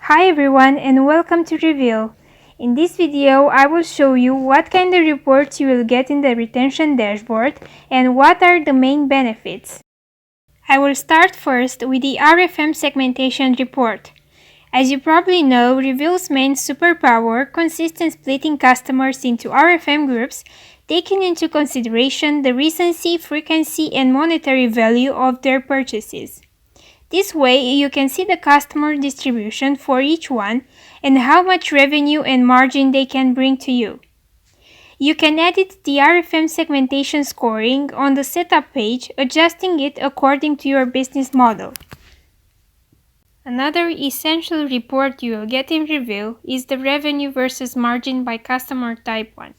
Hi everyone and welcome to Reveal. In this video, I will show you what kind of reports you will get in the retention dashboard and what are the main benefits. I will start first with the RFM Segmentation report. As you probably know, Reveal's main superpower consists in splitting customers into RFM groups, taking into consideration the recency, frequency, and monetary value of their purchases. This way, you can see the customer distribution for each one and how much revenue and margin they can bring to you. You can edit the RFM segmentation scoring on the setup page, adjusting it according to your business model. Another essential report you will get in Reveal is the revenue versus margin by customer type one.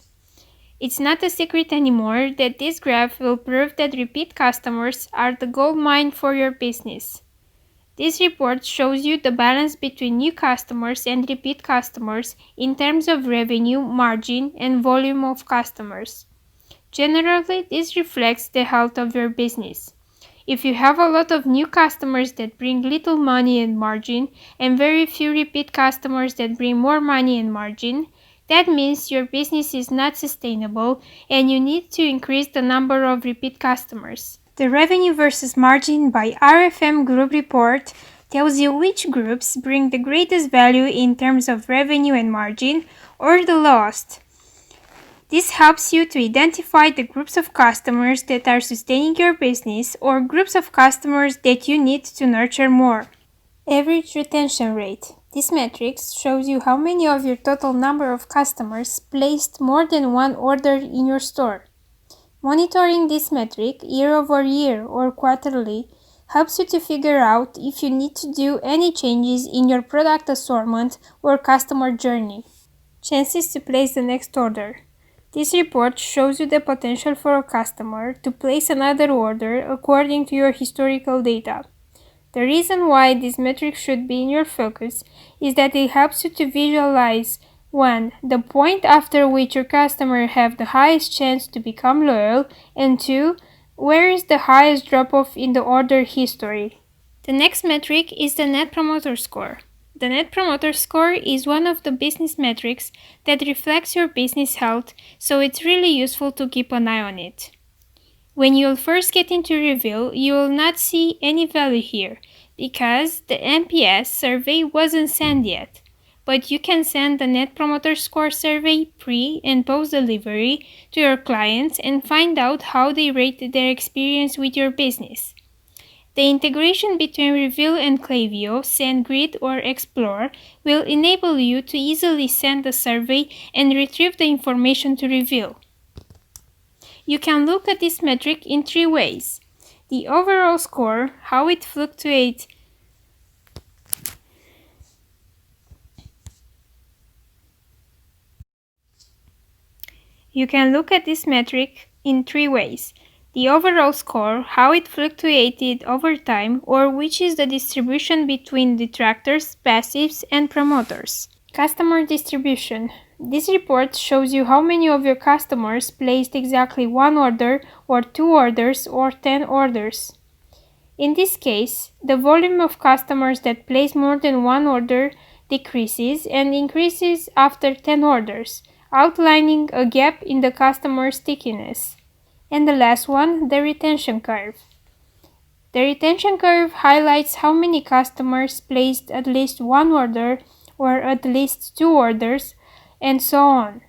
It's not a secret anymore that this graph will prove that repeat customers are the gold mine for your business. This report shows you the balance between new customers and repeat customers in terms of revenue, margin, and volume of customers. Generally, this reflects the health of your business. If you have a lot of new customers that bring little money and margin, and very few repeat customers that bring more money and margin, that means your business is not sustainable and you need to increase the number of repeat customers. The revenue versus margin by RFM group report tells you which groups bring the greatest value in terms of revenue and margin, or the lowest. This helps you to identify the groups of customers that are sustaining your business or groups of customers that you need to nurture more. Average retention rate. This metric shows you how many of your total number of customers placed more than one order in your store. Monitoring this metric year over year or quarterly helps you to figure out if you need to do any changes in your product assortment or customer journey. Chances to place the next order. This report shows you the potential for a customer to place another order according to your historical data. The reason why this metric should be in your focus is that it helps you to visualize 1. The point after which your customer have the highest chance to become loyal, and 2. Where is the highest drop-off in the order history. The next metric is the Net Promoter Score. The Net Promoter Score is one of the business metrics that reflects your business health, so it's really useful to keep an eye on it. When you'll first get into Reveal, you will not see any value here because the NPS survey wasn't sent yet. But you can send the Net Promoter Score survey pre- and post-delivery to your clients and find out how they rated their experience with your business. The integration between Reveal and Klaviyo, SendGrid, or Explore will enable you to easily send the survey and retrieve the information to Reveal. You can look at this metric in 3 ways. The overall score, how it fluctuates. You can look at this metric in 3 ways. The overall score, how it fluctuated over time, or which is the distribution between detractors, passives, and promoters. Customer distribution. This report shows you how many of your customers placed exactly 1 order, or 2 orders, or 10 orders. In this case, the volume of customers that place more than 1 order decreases and increases after 10 orders, outlining a gap in the customer stickiness. And the last one, the retention curve. The retention curve highlights how many customers placed at least 1 order or at least 2 orders, and so on.